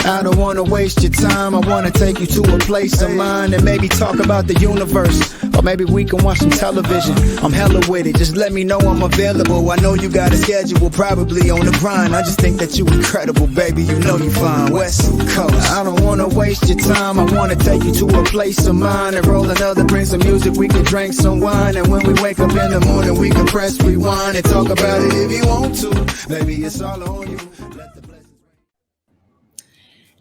I don't wanna waste your time, I wanna take you to a place of mine and maybe talk about the universe, or maybe we can watch some television. I'm hella with it, just let me know I'm available. I know you got a schedule, probably on the grind. I just think that you incredible, baby, you know you fine. West Coast, I don't wanna waste your time, I wanna take you to a place of mine and roll another, bring some music, we can drink some wine. And when we wake up in the morning, we can press rewind and talk about it if you want to. Baby, it's all on you.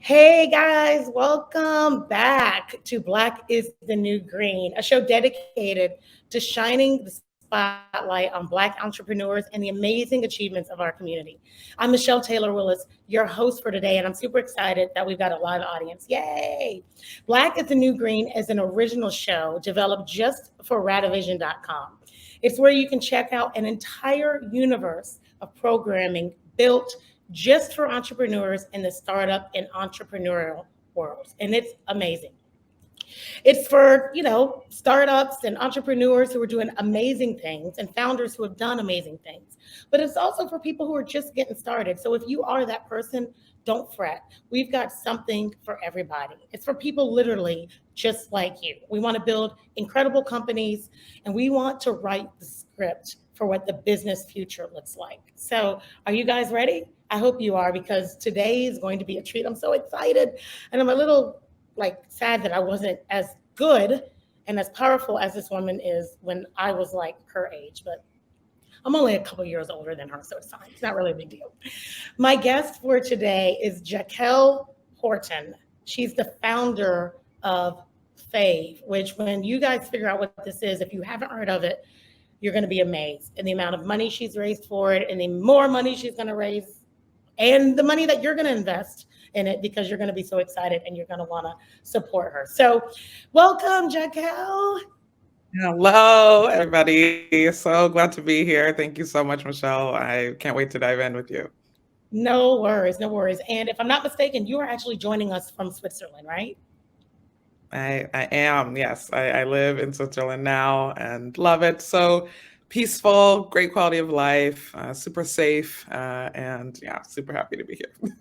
Hey guys, welcome back to Black is the New Green, a show dedicated to shining the spotlight on Black entrepreneurs and the amazing achievements of our community. I'm Michelle Taylor Willis, your host for today, and I'm super excited that we've got a live audience. Yay! Black is the New Green is an original show developed just for Radavision.com. It's where you can check out an entire universe of programming built just for entrepreneurs in the startup and entrepreneurial worlds. And it's amazing. It's for, startups and entrepreneurs who are doing amazing things and founders who have done amazing things. But it's also for people who are just getting started. So if you are that person, don't fret. We've got something for everybody. It's for people literally just like you. We want to build incredible companies and we want to write the script for what the business future looks like. So are you guys ready? I hope you are, because today is going to be a treat. I'm so excited. And I'm a little sad that I wasn't as good and as powerful as this woman is when I was like her age, but I'm only a couple years older than her, so it's fine. It's not really a big deal. My guest for today is Jacquel Horton. She's the founder of Fave, which when you guys figure out what this is, if you haven't heard of it, you're going to be amazed. And the amount of money she's raised for it and the more money she's going to raise and the money that you're going to invest in it, because you're going to be so excited and you're going to want to support her. So welcome, Jacquel. Hello, everybody. So glad to be here. Thank you so much, Michelle. I can't wait to dive in with you. No worries, no worries. And if I'm not mistaken, you are actually joining us from Switzerland, right? I am, yes. I live in Switzerland now and love it. So peaceful, great quality of life, super safe, and yeah, super happy to be here.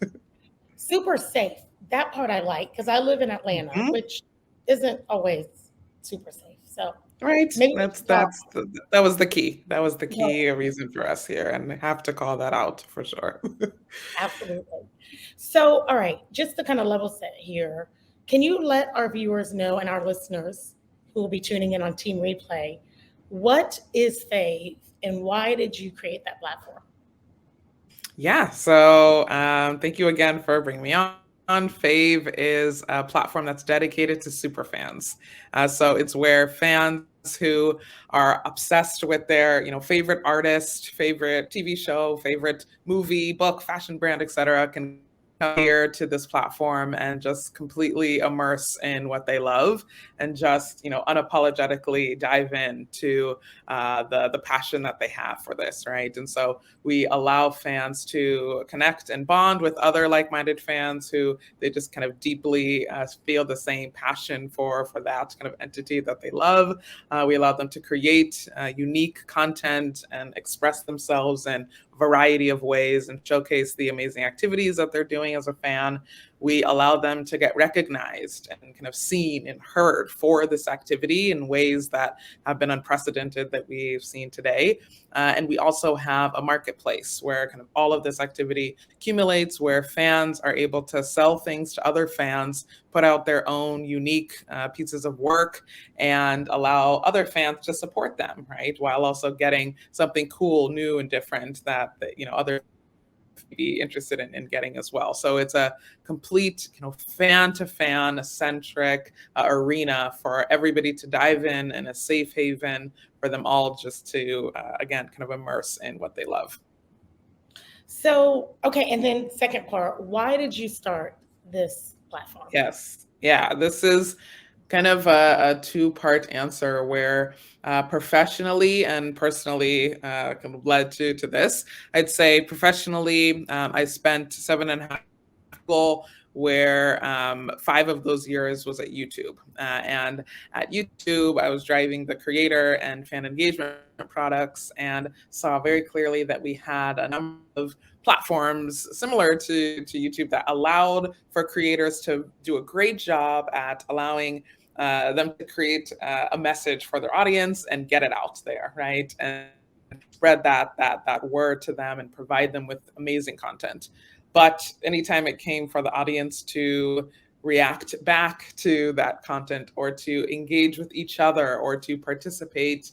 Super safe. That part I like, because I live in Atlanta, which isn't always super safe. So right, that was the key. That was the key reason for us here, and I have to call that out for sure. Absolutely. So, all right, just to kind of level set here, can you let our viewers know and our listeners who will be tuning in on Team Replay, what is Fave and why did you create that platform? Yeah, so thank you again for bringing me on. Fave is a platform that's dedicated to super fans. So it's where fans who are obsessed with their favorite artist, favorite TV show, favorite movie, book, fashion brand, etc., can come here to this platform and just completely immerse in what they love and just unapologetically dive into the passion that they have for this, right? And so we allow fans to connect and bond with other like-minded fans who they just kind of deeply feel the same passion for that kind of entity that they love. We allow them to create unique content and express themselves in a variety of ways and showcase the amazing activities that they're doing as a fan. We allow them to get recognized and kind of seen and heard for this activity in ways that have been unprecedented that we've seen today. And we also have a marketplace where kind of all of this activity accumulates, where fans are able to sell things to other fans, put out their own unique pieces of work, and allow other fans to support them, right? While also getting something cool, new, and different that other be interested in getting as well. So it's a complete fan-to-fan centric arena for everybody to dive in and a safe haven for them all just to again kind of immerse in what they love. So okay, and then second part, why did you start this platform? Yes, yeah, this is kind of a two-part answer where professionally and personally kind of led to this. I'd say professionally, I spent 7.5 years where 5 of those years was at YouTube. And at YouTube, I was driving the creator and fan engagement products and saw very clearly that we had a number of platforms similar to YouTube that allowed for creators to do a great job at allowing them to create a message for their audience and get it out there, right? And spread that word to them and provide them with amazing content. But anytime it came for the audience to react back to that content or to engage with each other or to participate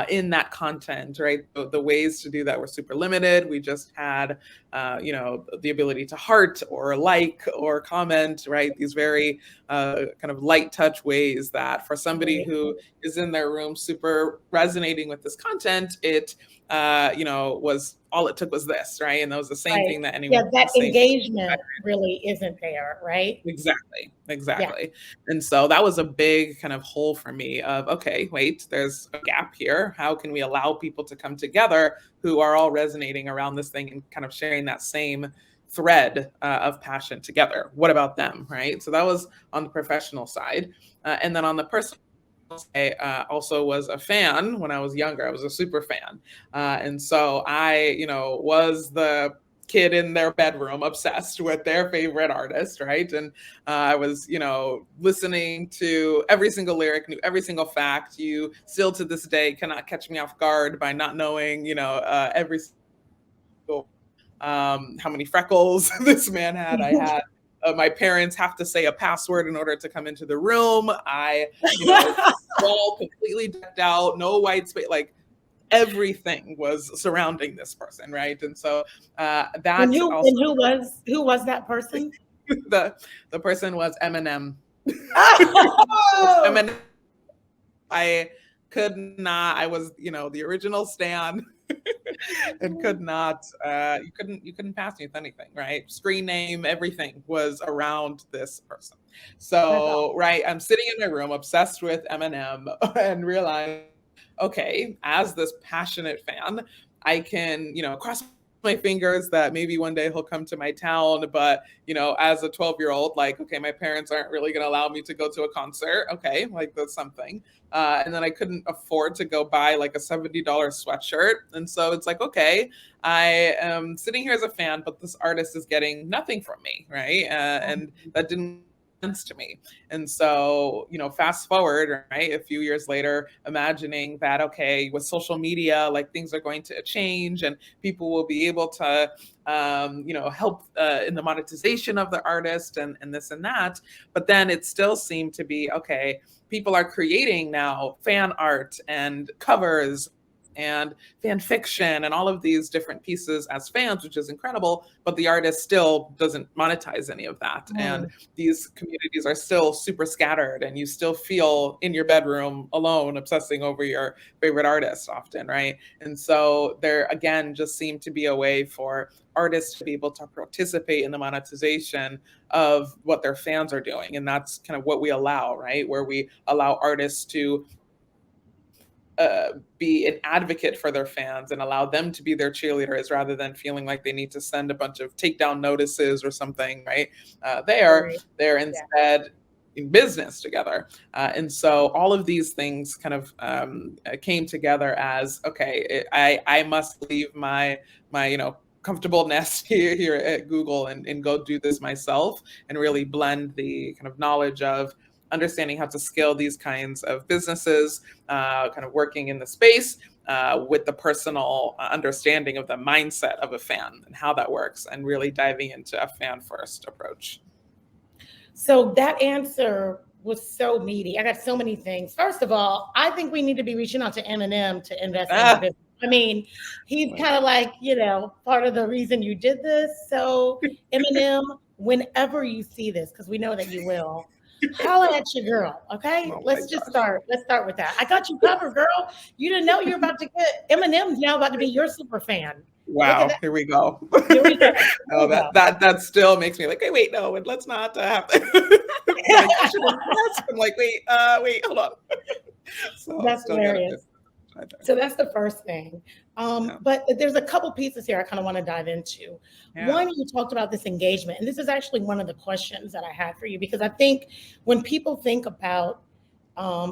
in that content, right? The ways to do that were super limited. We just had, the ability to heart or like or comment, right? These very kind of light touch ways that for somebody who is in their room super resonating with this content, it was all it took was this, right? And that was the same thing that anyone. Yeah, that engagement really isn't there, right? Exactly. Yeah. And so that was a big kind of hole for me of, okay, wait, there's a gap here. How can we allow people to come together who are all resonating around this thing and kind of sharing that same thread of passion together? What about them, right? So that was on the professional side. And then on the personal, I also was a fan when I was younger. I was a super fan. And so I, was the kid in their bedroom obsessed with their favorite artist, right? And I was, listening to every single lyric, knew every single fact. You still to this day cannot catch me off guard by not knowing, every single, how many freckles this man had. I had my parents have to say a password in order to come into the room. I, all completely decked out, no white space, like everything was surrounding this person, right? And so that who was that person? the person was Eminem. Oh! Eminem. I could not. I was, the original Stan. And could not, you couldn't pass me with anything, right? Screen name, everything was around this person. So, right, I'm sitting in my room obsessed with Eminem and realize, okay, as this passionate fan, I can, cross my fingers that maybe one day he'll come to my town. But, as a 12-year-old, like, okay, my parents aren't really going to allow me to go to a concert. Okay, like that's something. And then I couldn't afford to go buy like a $70 sweatshirt. And so it's like, okay, I am sitting here as a fan, but this artist is getting nothing from me, right? And that didn't to me. And so, fast forward, right, a few years later, imagining that, okay, with social media, like things are going to change and people will be able to, help in the monetization of the artist and this and that. But then it still seemed to be, okay, people are creating now fan art and covers and fan fiction and all of these different pieces as fans, which is incredible, but the artist still doesn't monetize any of that. And these communities are still super scattered and you still feel in your bedroom alone, obsessing over your favorite artist often, right? And so there, again, just seemed to be a way for artists to be able to participate in the monetization of what their fans are doing. And that's kind of what we allow, right? Where we allow artists to be an advocate for their fans and allow them to be their cheerleaders rather than feeling like they need to send a bunch of takedown notices or something, right? They're instead in business together. And so all of these things kind of came together as, okay, I must leave my comfortable nest here at Google and go do this myself and really blend the kind of knowledge of understanding how to scale these kinds of businesses, kind of working in the space with the personal understanding of the mindset of a fan and how that works, and really diving into a fan first approach. So that answer was so meaty. I got so many things. First of all, I think we need to be reaching out to Eminem to invest in the business. I mean, he's kind of like, part of the reason you did this. So Eminem, whenever you see this, because we know that you will, holla at your girl, okay? Let's start with that. I got you covered, girl. You didn't know you're about to get Eminem's now about to be your super fan. Wow, here we go. No, that still makes me like, hey, wait, no, let's not have I'm like, wait, hold on. So that's hilarious. either. So that's the first thing. Yeah. But there's a couple pieces here I kind of want to dive into. Yeah. One, you talked about this engagement, and this is actually one of the questions that I had for you because I think when people think about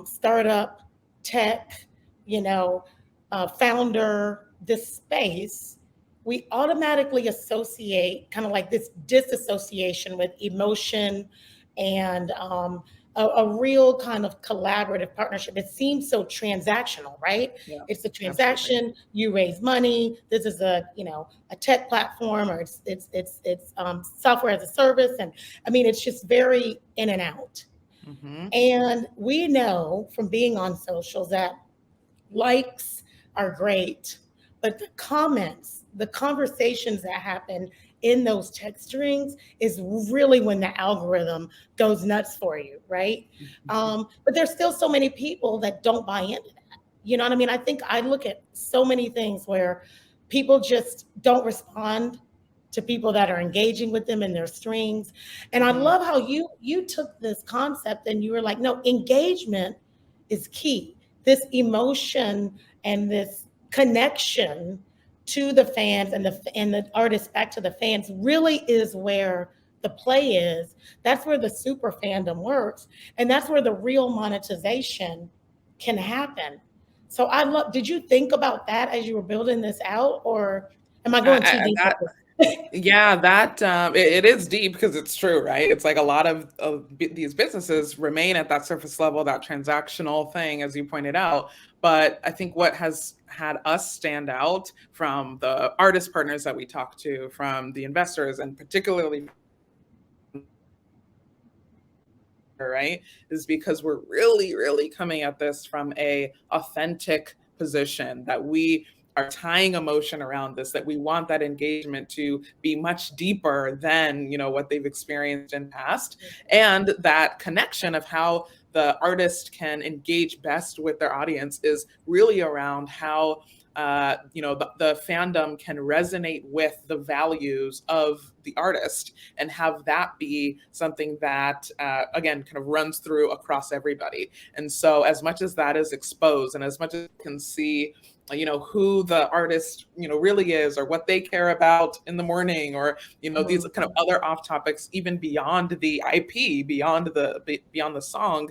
startup, tech, you know, founder, this space, we automatically associate kind of like this disassociation with emotion and a real kind of collaborative partnership. It seems so transactional, right? Yeah. It's a Absolutely. transaction. You raise money. This is a tech platform, or it's software as a service, and I mean it's just very in and out. Mm-hmm. And we know from being on socials that likes are great, but the comments, the conversations that happen in those text strings is really when the algorithm goes nuts for you, right? But there's still so many people that don't buy into that. You know what I mean? I think I look at so many things where people just don't respond to people that are engaging with them in their strings. And I Mm-hmm. love how you took this concept and you were like, no, engagement is key. This emotion and this connection to the fans and the artists back to the fans really is where the play is. That's where the super fandom works, and that's where the real monetization can happen. So I love. Did you think about that as you were building this out, or am I going too deep? That Yeah, that it is deep because it's true, right? It's like a lot of these businesses remain at that surface level, that transactional thing, as you pointed out. But I think what has had us stand out from the artist partners that we talk to, from the investors, and particularly, right, is because we're really, really coming at this from a authentic position that we are tying emotion around this, that we want that engagement to be much deeper than what they've experienced in past, and that connection of how the artist can engage best with their audience is really around how the fandom can resonate with the values of the artist and have that be something that again kind of runs through across everybody. And so as much as that is exposed and as much as you can see who the artist really is, or what they care about in the morning, or these kind of other off topics even beyond the IP, beyond the song,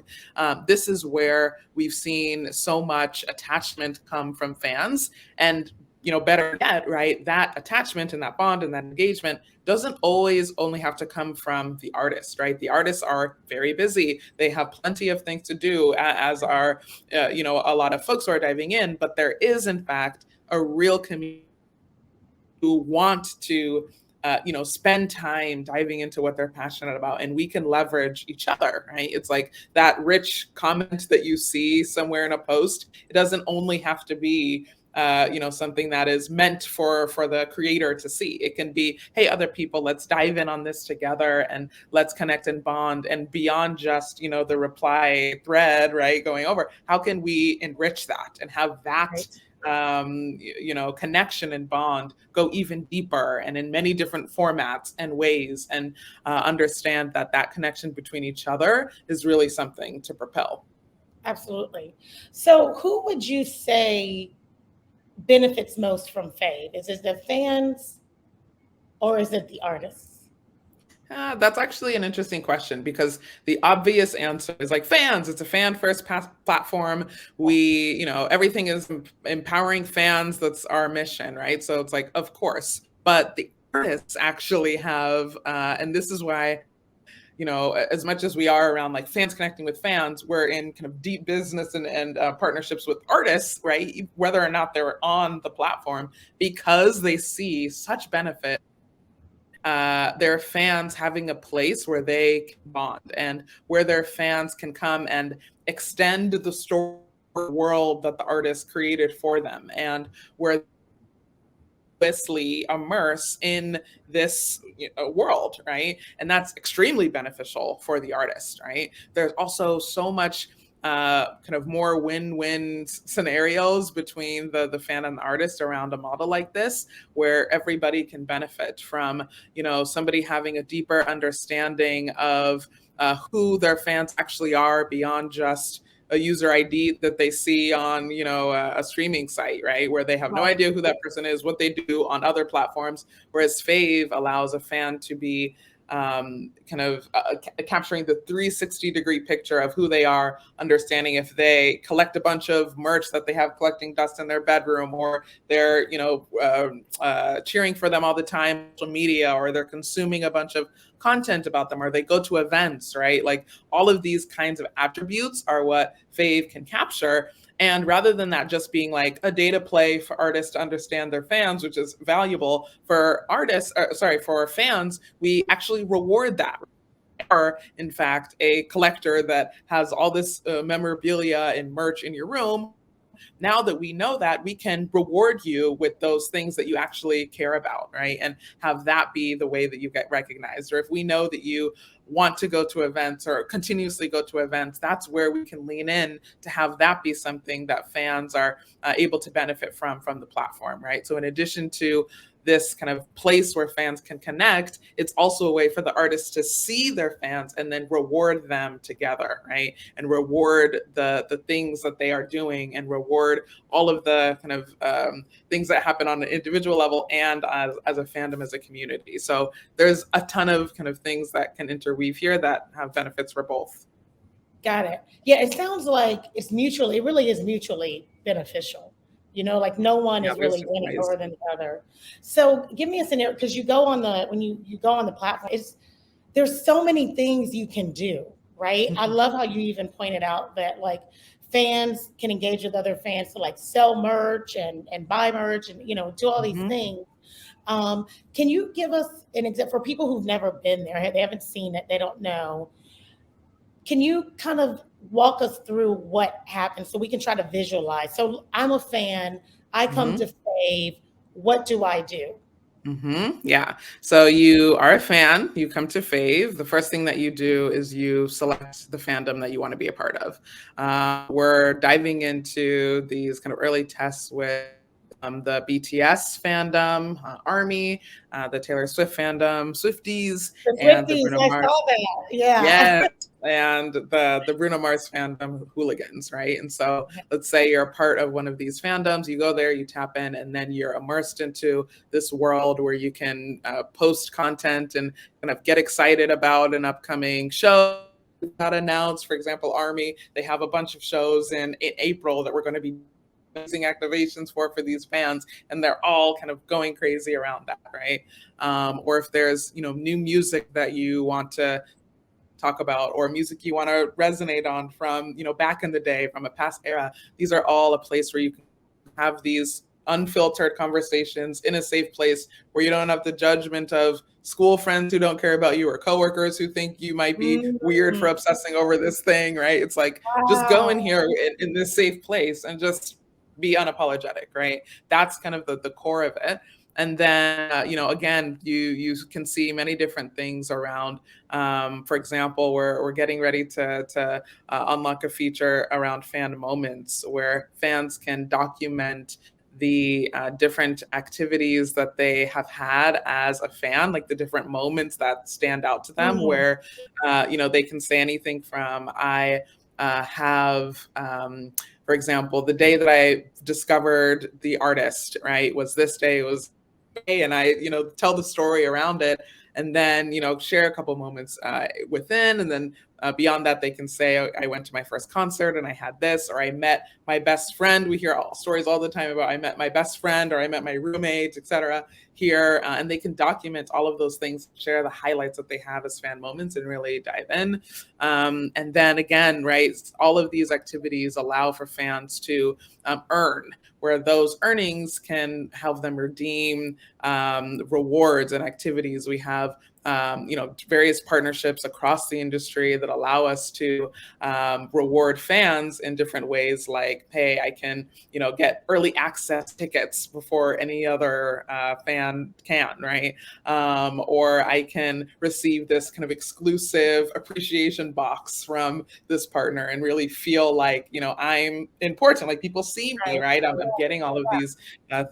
this is where we've seen so much attachment come from fans. And better yet, right, that attachment and that bond and that engagement doesn't always only have to come from the artist, right? The artists are very busy. They have plenty of things to do, as are, a lot of folks who are diving in. But there is, in fact, a real community who want to spend time diving into what they're passionate about, and we can leverage each other, right? It's like that rich comment that you see somewhere in a post. It doesn't only have to be something that is meant for the creator to see. It can be, hey, other people, let's dive in on this together and let's connect and bond. And beyond just the reply thread, right, going over, how can we enrich that and have that connection and bond go even deeper and in many different formats and ways, and understand that connection between each other is really something to propel. Absolutely. So who would you say benefits most from Fave? Is it the fans or is it the artists? That's actually an interesting question, because the obvious answer is like fans. It's a fan first platform. We, everything is empowering fans. That's our mission, right? So it's like, of course. But the artists actually have, and this is why, as much as we are around like fans connecting with fans, we're in kind of deep business and partnerships with artists, right? Whether or not they're on the platform, because they see such benefit their fans having a place where they can bond, and where their fans can come and extend the story world that the artist created for them, and where immerse in this world, right? And that's extremely beneficial for the artist, right? There's also so much kind of more win-win scenarios between the fan and the artist around a model like this, where everybody can benefit from somebody having a deeper understanding of who their fans actually are, beyond just a user ID that they see on, a streaming site, right? Where they have no idea who that person is, what they do on other platforms. Whereas Fave allows a fan to be capturing the 360-degree picture of who they are, understanding if they collect a bunch of merch that they have collecting dust in their bedroom, or they're cheering for them all the time on social media, or they're consuming a bunch of content about them, or they go to events, right? Like all of these kinds of attributes are what Fave can capture. And rather than that just being like a data play for artists to understand their fans, which is valuable for for fans, we actually reward that. Or in fact, a collector that has all this memorabilia and merch in your room, now that we know that, we can reward you with those things that you actually care about, right? And have that be the way that you get recognized. Or if we know that you want to go to events or continuously go to events, that's where we can lean in to have that be something that fans are able to benefit from the platform, right? So in addition to this kind of place where fans can connect, it's also a way for the artists to see their fans and then reward them together, right? And reward the things that they are doing, and reward all of the kind of things that happen on an individual level and as a fandom, as a community. So there's a ton of kind of things that can interweave here that have benefits for both. Got it. Yeah, it sounds like it really is mutually beneficial. Like no one is really winning more than the other. So give me a scenario, because you go on when you go on the platform, there's so many things you can do, right? I love how you even pointed out that like fans can engage with other fans to like sell merch and buy merch and do all these things. Can you give us an example for people who've never been there? They haven't seen it, they don't know. Can you kind of walk us through what happens so we can try to visualize? So I'm a fan, I come to Fave, what do I do? Yeah. So you are a fan, you come to Fave. The first thing that you do is you select the fandom that you want to be a part of. We're diving into these kind of early tests with the BTS fandom, ARMY, the Taylor Swift fandom, Swifties, and the Bruno Mars. I saw that. Yeah. Yes, and the Bruno Mars fandom, Hooligans, right? And so let's say you're a part of one of these fandoms, you go there, you tap in, and then you're immersed into this world where you can post content and kind of get excited about an upcoming show that announced. For example, ARMY, they have a bunch of shows in April that we're going to be amazing activations for these fans, and they're all kind of going crazy around that, right? Or if there's new music that you want to talk about, or music you want to resonate on from back in the day, from a past era, these are all a place where you can have these unfiltered conversations in a safe place where you don't have the judgment of school friends who don't care about you, or coworkers who think you might be weird for obsessing over this thing, right? It's like, just go in here in this safe place and just be unapologetic, right? That's kind of the core of it. And then, again, you can see many different things around. For example, we're getting ready to unlock a feature around fan moments, where fans can document the different activities that they have had as a fan, like the different moments that stand out to them, where they can say anything from for example, the day that I discovered the artist, right, was this day, and I, tell the story around it, and then, share a couple moments within, and then beyond that, they can say, I went to my first concert and I had this, or I met my best friend. We hear stories all the time about I met my best friend, or I met my roommate, etc. here, and they can document all of those things, share the highlights that they have as fan moments, and really dive in. And then again, right, all of these activities allow for fans to earn, where those earnings can help them redeem rewards and activities. We have various partnerships across the industry that allow us to reward fans in different ways, like, hey, I can get early access tickets before any other fan fan can, right? Or I can receive this kind of exclusive appreciation box from this partner and really feel like, you know, I'm important, like people see me, right? I'm getting all of these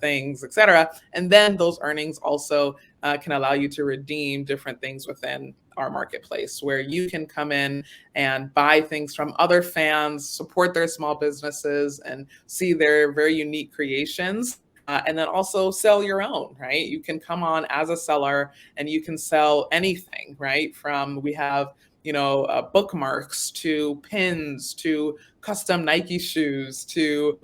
things, etc. And then those earnings also can allow you to redeem different things within our marketplace, where you can come in and buy things from other fans, support their small businesses, and see their very unique creations. And then also sell your own, right? You can come on as a seller and you can sell anything, right? From, we have, you know, bookmarks to pins to custom Nike shoes to,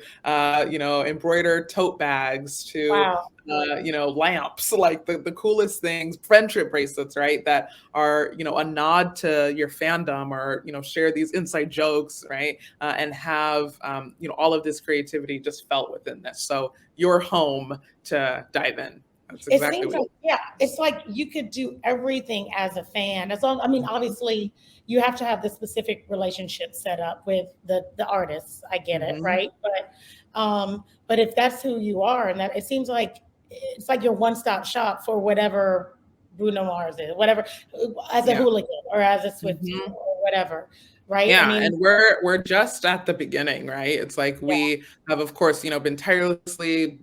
you know, embroidered tote bags to, Wow. you know, lamps, like the coolest things, friendship bracelets, right? That are, you know, a nod to your fandom, or, you know, share these inside jokes, right? And have, you know, all of this creativity just felt within this. So you're home to dive in. That's It exactly seems what. like, yeah, it's like you could do everything as a fan. As long, I mean, obviously, you have to have the specific relationship set up with the artists. I get it, Mhm. right? But if that's who you are, and that, it seems like it's like your one-stop shop for whatever Bruno Mars is, whatever, as a Yeah. hooligan or as a Swiftie Mhm. or whatever, right? I Yeah, mean, and we're just at the beginning, right? It's like yeah, we have, of course, you know, been tirelessly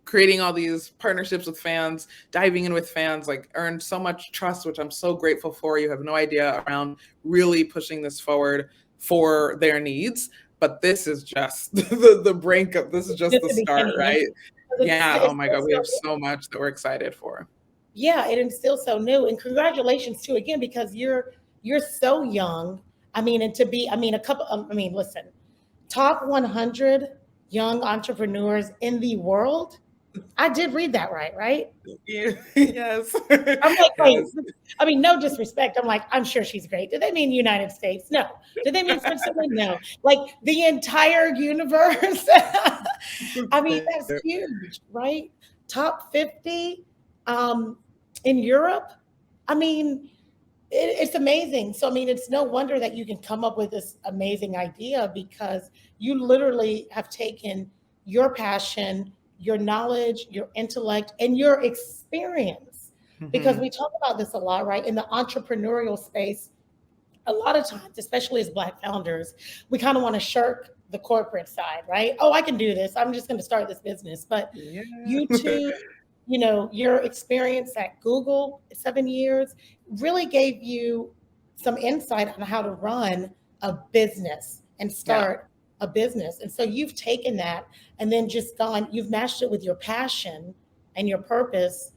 creating all these partnerships with fans, diving in with fans, like earned so much trust, which I'm so grateful for. You have no idea, around really pushing this forward for their needs. But this is just the brink of, this is just just the the start, beginning. right? Yeah. Oh It's my God, we have so much that we're excited for. yeah, it is still so new. And congratulations too again, because you're so young. I mean, and to be, I mean, a couple, I mean, listen, top 100 young entrepreneurs in the world. I did read that right, right? Yeah, yes. I'm like, wait, Yes. I mean, no disrespect. I'm like, I'm sure she's great. Did they mean United States? No. Did they mean Switzerland? No. Like the entire universe. I mean, that's huge, right? Top 50 um, in Europe. I mean, it's amazing. So, I mean, it's no wonder that you can come up with this amazing idea, because you literally have taken your passion, your knowledge, your intellect, and your experience. Because Mhm. we talk about this a lot, right? In the entrepreneurial space, a lot of times, especially as Black founders, we kind of want to shirk the corporate side, right? Oh, I can do this. I'm just going to start this business. But Yeah. you too, you know, your experience at Google, 7 years, really gave you some insight on how to run a business and Yeah. start a business. And so you've taken that and then just gone, you've matched it with your passion and your purpose,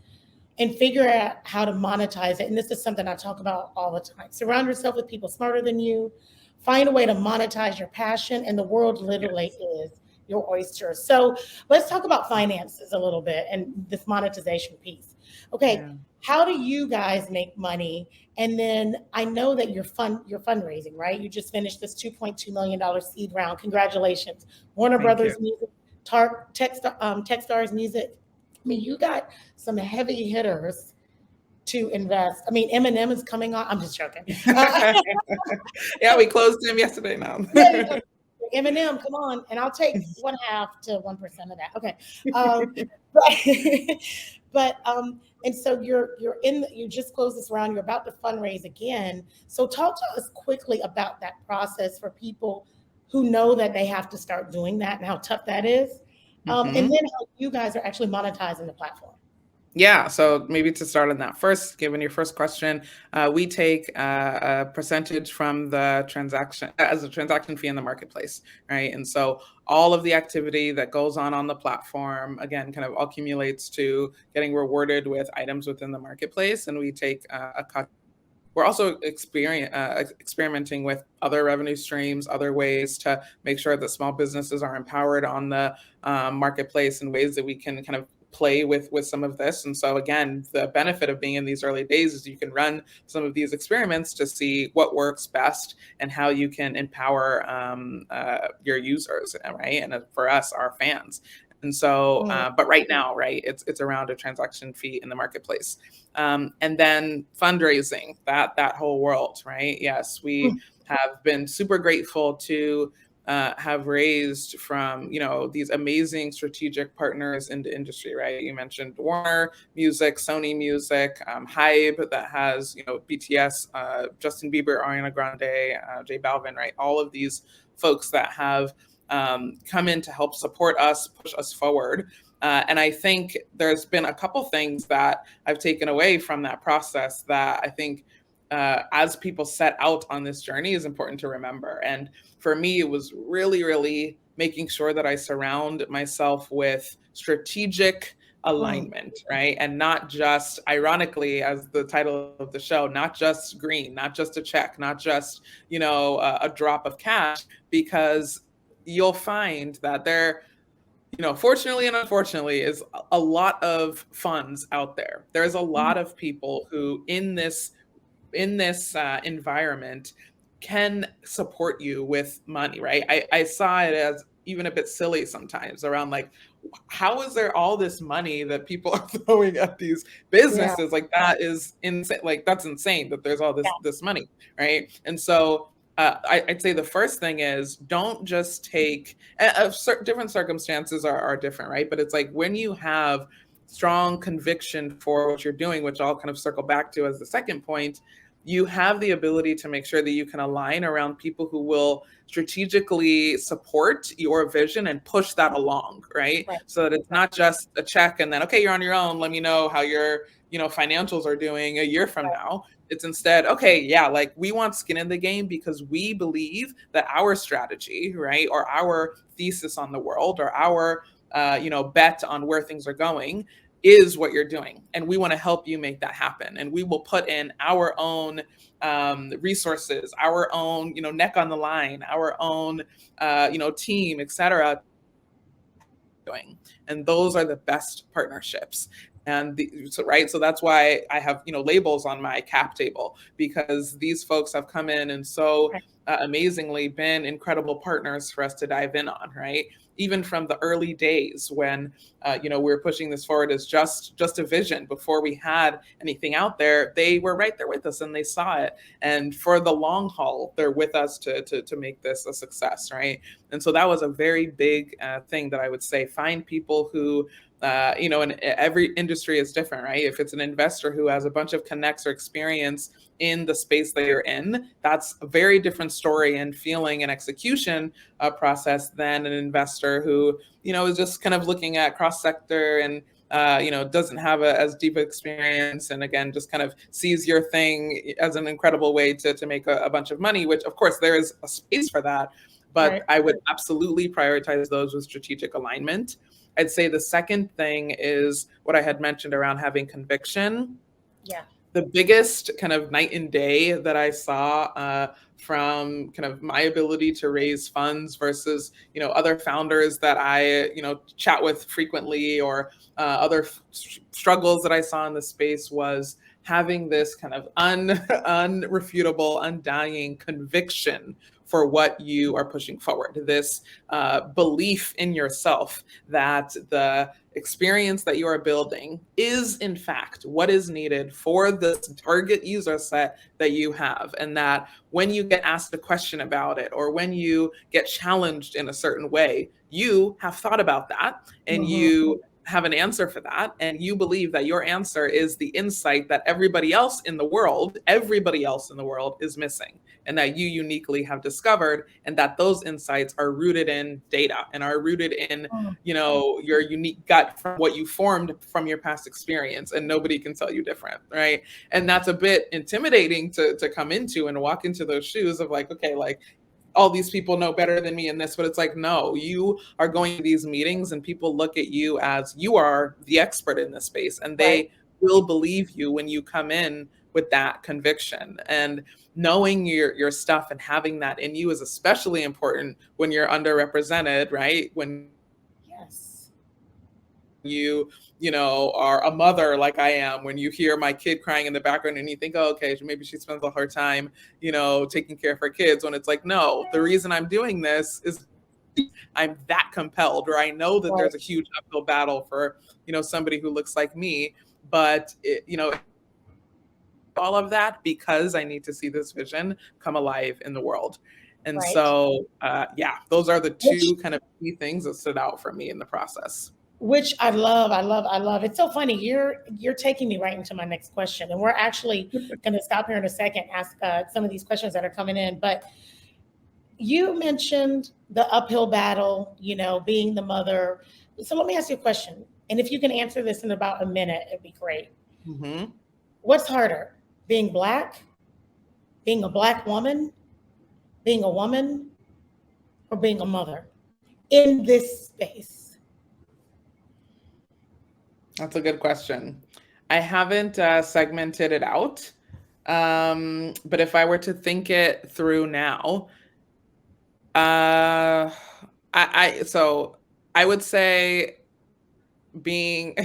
and figure out how to monetize it. And this is something I talk about all the time. Surround yourself with people smarter than you. Find a way to monetize your passion, and the world literally Yes. is your oyster. So let's talk about finances a little bit and this monetization piece. Okay, Yeah. how do you guys make money? And then I know that you're fundraising, right? You just finished this $2.2 million seed round. Congratulations, Warner Thank you. Brothers Music, Techstars Music. I mean, you got some heavy hitters to invest. I mean, Eminem is coming on. I'm just joking. Yeah, we closed him yesterday now. Yeah, Eminem, come on, and I'll take 1/2 to 1% of that. Okay, but and so you just closed this round. You're about to fundraise again. So talk to us quickly about that process for people who know that they have to start doing that and how tough that is, and then Mhm. how you guys are actually monetizing the platform. Yeah, so maybe to start on that first, given your first question, we take a percentage from the transaction as a transaction fee in the marketplace, right? And so all of the activity that goes on the platform, again, kind of accumulates to getting rewarded with items within the marketplace, and we take a cut. We're also experimenting with other revenue streams, other ways to make sure that small businesses are empowered on the marketplace in ways that we can kind of play with some of this. And so again, the benefit of being in these early days is you can run some of these experiments to see what works best and how you can empower your users, right? And for us, our fans. And so, Mm. but right now, right, it's around a transaction fee in the marketplace. And then fundraising, that whole world, right? Yes, we have been super grateful to have raised from, these amazing strategic partners in the industry, right? You mentioned Warner Music, Sony Music, Hybe that has, BTS, Justin Bieber, Ariana Grande, J Balvin, right? All of these folks that have come in to help support us, push us forward. And I think there's been a couple things that I've taken away from that process that I think as people set out on this journey is important to remember. And for me, it was really, really making sure that I surround myself with strategic alignment, right? And not just, ironically, as the title of the show, not just green, not just a check, not just, a drop of cash, because you'll find that there, fortunately and unfortunately, is a lot of funds out there. There's a lot of people who in this environment can support you with money, right? I saw it as even a bit silly sometimes around like, how is there all this money that people are throwing at these businesses? Like that is insane. Like that's insane that there's all this money, right? And so I'd say the first thing is don't just take different circumstances are different, right? But it's like when you have strong conviction for what you're doing, which I'll kind of circle back to as the second point, you have the ability to make sure that you can align around people who will strategically support your vision and push that along, right? So that it's not just a check and then, okay, you're on your own. Let me know how your, financials are doing a year from now. It's instead, okay, yeah, like we want skin in the game because we believe that our strategy, right, or our thesis on the world or our, bet on where things are going is what you're doing. And we want to help you make that happen. And we will put in our own resources, our own, neck on the line, our own, team, et cetera. And those are the best partnerships. And so that's why I have, labels on my cap table, because these folks have come in and so amazingly been incredible partners for us to dive in on, right? Even from the early days when, we were pushing this forward as just a vision before we had anything out there, they were right there with us and they saw it. And for the long haul, they're with us to make this a success, right? And so that was a very big thing that I would say, find people who, and every industry is different, right? If it's an investor who has a bunch of connects or experience in the space that you're in, that's a very different story and feeling and execution process than an investor who, is just kind of looking at cross sector and, doesn't have as deep experience. And again, just kind of sees your thing as an incredible way to make a bunch of money, which of course there is a space for that. But I would absolutely prioritize those with strategic alignment. I'd say the second thing is what I had mentioned around having conviction. Yeah. The biggest kind of night and day that I saw from kind of my ability to raise funds versus, other founders that I, chat with frequently or other struggles that I saw in the space was having this kind of unrefutable, undying conviction for what you are pushing forward. This belief in yourself that the experience that you are building is in fact what is needed for the target user set that you have. And that when you get asked a question about it, or when you get challenged in a certain way, you have thought about that and you have an answer for that. And you believe that your answer is the insight that everybody else in the world is missing, and that you uniquely have discovered, and that those insights are rooted in data and are rooted in, your unique gut from what you formed from your past experience, and nobody can tell you different, right? And that's a bit intimidating to come into and walk into those shoes of like, okay, like all these people know better than me in this, but it's like, no, you are going to these meetings and people look at you as you are the expert in this space, and they will believe you when you come in with that conviction. And knowing your stuff and having that in you is especially important when you're underrepresented, right? When you are a mother like I am, when you hear my kid crying in the background and you think, oh, okay, maybe she spends all her time, taking care of her kids, when it's like, no, the reason I'm doing this is I'm that compelled, or I know that there's a huge uphill battle for, somebody who looks like me, but all of that because I need to see this vision come alive in the world. And Right. so, yeah, those are the Which two kind of key things that stood out for me in the process. which I love, I love, I love. It's so funny. You're taking me right into my next question, and we're actually going to stop here in a second, ask some of these questions that are coming in. But you mentioned the uphill battle, being the mother. So let me ask you a question, and if you can answer this in about a minute, it'd be great. Mm-hmm. What's harder, being Black, being a Black woman, being a woman, or being a mother in this space? That's a good question. I haven't segmented it out. But if I were to think it through now, so I would say being,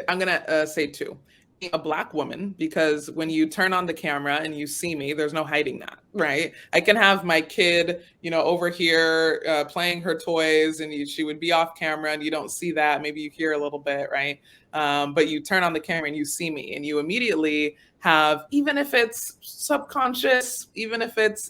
I'm gonna say two. Being a Black woman, because when you turn on the camera and you see me, there's no hiding that, right? I can have my kid, over here playing her toys, and she would be off camera, and you don't see that. Maybe you hear a little bit, right? But you turn on the camera and you see me, and you immediately have, even if it's subconscious, even if it's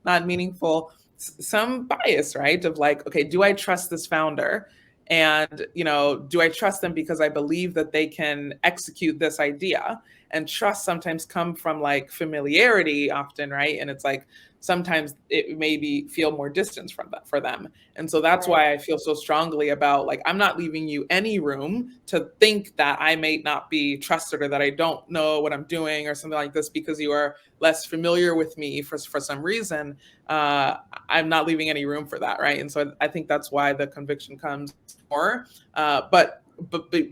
not meaningful, some bias, right? Of like, okay, do I trust this founder? And do I trust them because I believe that they can execute this idea? And trust sometimes come from like familiarity often, right? And it's like sometimes it maybe feel more distance from that for them. And so that's Right. why I feel so strongly about, like, I'm not leaving you any room to think that I may not be trusted, or that I don't know what I'm doing or something like this because you are less familiar with me for some reason. I'm not leaving any room for that, right? And so I think that's why the conviction comes more. But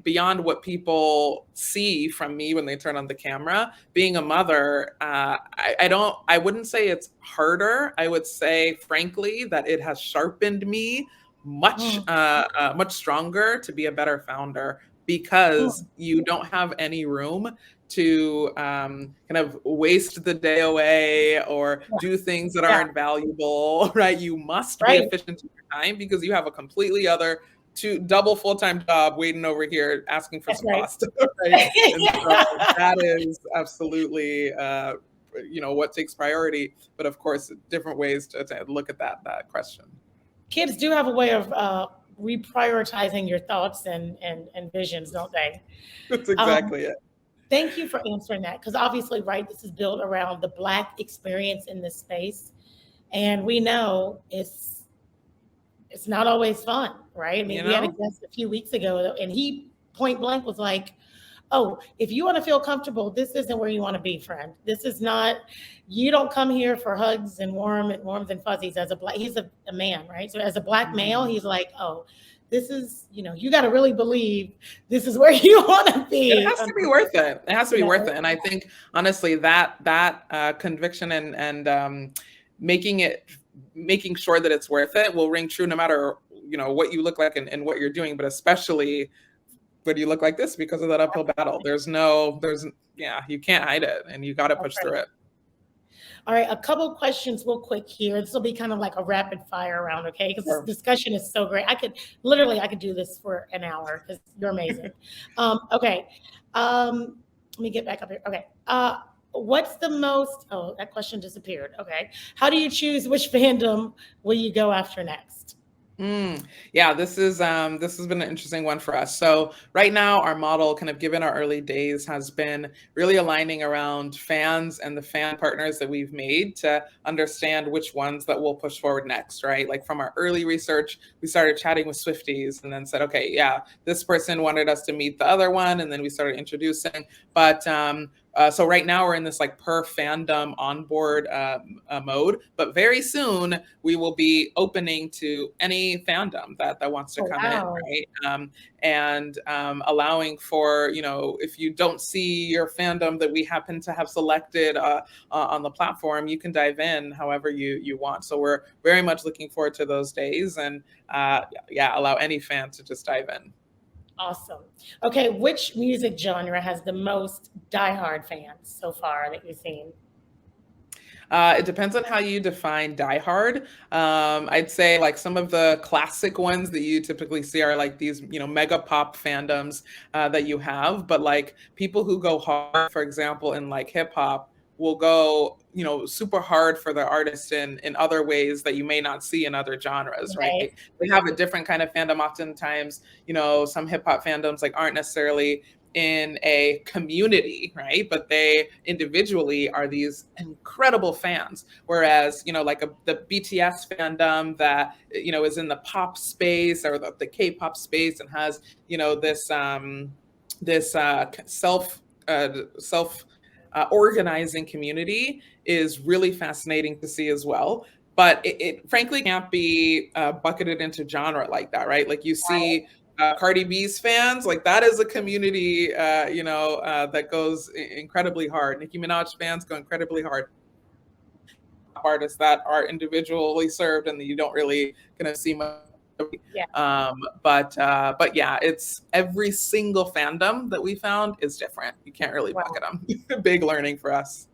beyond what people see from me when they turn on the camera, being a mother, I wouldn't say it's harder. I would say, frankly, that it has sharpened me much stronger to be a better founder, because you don't have any room to kind of waste the day away or do things that aren't valuable, right? You must be efficient in your time, because you have a completely other double full-time job waiting over here asking for some cost, right? And so that is absolutely what takes priority. But of course, different ways to look at that question. Kids do have a way of reprioritizing your thoughts and visions, don't they? That's exactly it. Thank you for answering that, because obviously, right, this is built around the Black experience in this space, and we know it's not always fun, right? I mean, we had a guest a few weeks ago, and he point blank was like, "Oh, if you want to feel comfortable, this isn't where you want to be, friend. This is not. You don't come here for hugs and warms and fuzzies." As a Black, he's a man, right? So as a Black male, he's like, "Oh, this is, you got to really believe this is where you want to be." It has to be worth it. It has to be worth it. And I think, honestly, that conviction and making sure that it's worth it will ring true no matter what you look like and what you're doing, but especially when you look like this, because of that uphill battle. You can't hide it, and you got to push through it. All right, a couple questions real quick here. This will be kind of like a rapid fire round, okay? Because this discussion is so great. I could do this for an hour, because you're amazing. Okay, let me get back up here. Okay, what's the most? Oh, that question disappeared. Okay, how do you choose which fandom will you go after next? Yeah, this has been an interesting one for us. So right now, our model, kind of given our early days, has been really aligning around fans and the fan partners that we've made to understand which ones that we'll push forward next, right? Like from our early research, we started chatting with Swifties and then said, okay, yeah, this person wanted us to meet the other one, and then we started introducing. But so right now we're in this like per fandom onboard mode, but very soon we will be opening to any fandom that wants to come in, right? And allowing for, if you don't see your fandom that we happen to have selected on the platform, you can dive in however you want. So we're very much looking forward to those days, and allow any fan to just dive in. Awesome. Okay, which music genre has the most diehard fans so far that you've seen? It depends on how you define diehard. I'd say like some of the classic ones that you typically see are like these, mega pop fandoms that you have. But like people who go hard, for example, in like hip hop, will go, super hard for the artist in other ways that you may not see in other genres, right? They have a different kind of fandom oftentimes. Some hip hop fandoms like aren't necessarily in a community, right? But they individually are these incredible fans. Whereas, like the BTS fandom that, is in the pop space or the K-pop space and has, this self organizing community is really fascinating to see as well. But it frankly can't be bucketed into genre like that, right? Like you see Cardi B's fans, like that is a community, that goes incredibly hard. Nicki Minaj fans go incredibly hard. Artists that are individually served and you don't really kind of see much. But yeah, it's every single fandom that we found is different. You can't really bucket them. Big learning for us.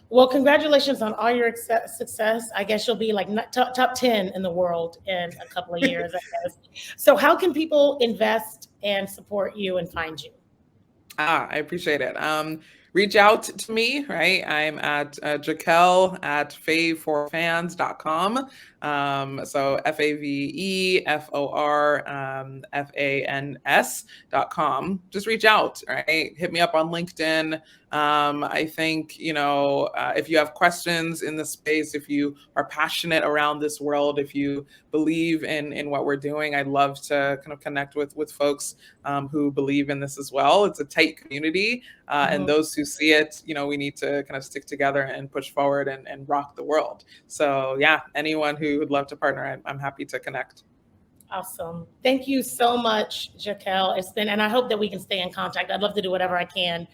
Well, congratulations on all your success. I guess you'll be like top 10 in the world in a couple of years, I guess. So how can people invest and support you and find you? I appreciate it. Reach out to me, right? I'm at Jacquel at faveforfans.com. So FAVEFORFANS.com. Just reach out, right? Hit me up on LinkedIn. I think, if you have questions in the space, if you are passionate around this world, if you believe in what we're doing, I'd love to kind of connect with folks who believe in this as well. It's a tight community. And those who see it, we need to kind of stick together and push forward and rock the world. So yeah, anyone who would love to partner, I'm happy to connect. Awesome. Thank you so much, Jacquel. And I hope that we can stay in contact. I'd love to do whatever I can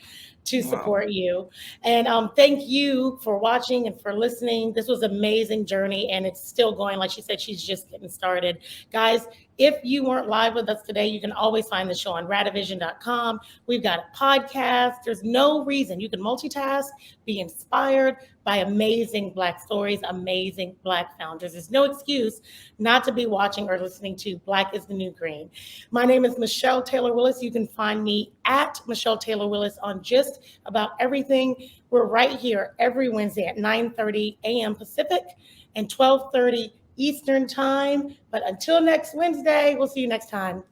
to support you. And thank you for watching and for listening. This was an amazing journey and it's still going. Like she said, she's just getting started. Guys, if you weren't live with us today, you can always find the show on radivision.com. We've got a podcast. There's no reason you can multitask, be inspired by amazing Black stories, amazing Black founders. There's no excuse not to be watching or listening to Black is the New Green. My name is Michelle Taylor Willis. You can find me at Michelle Taylor Willis on just about everything. We're right here every Wednesday at 9:30 a.m. Pacific and 12:30 Eastern time. But until next Wednesday, we'll see you next time.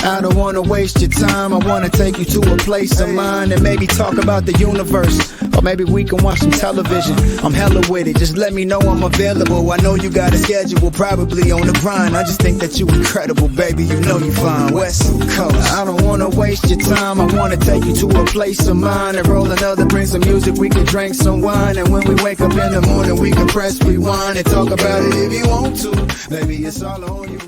I don't wanna waste your time. I wanna take you to a place of mine and maybe talk about the universe. Or maybe we can watch some television. I'm hella with it. Just let me know I'm available. I know you got a schedule, probably on the grind. I just think that you incredible, baby. You know you fine. West Coast. I don't wanna waste your time. I wanna take you to a place of mine and roll another, bring some music. We can drink some wine. And when we wake up in the morning, we can press rewind and talk about it if you want to. Baby, it's all on you.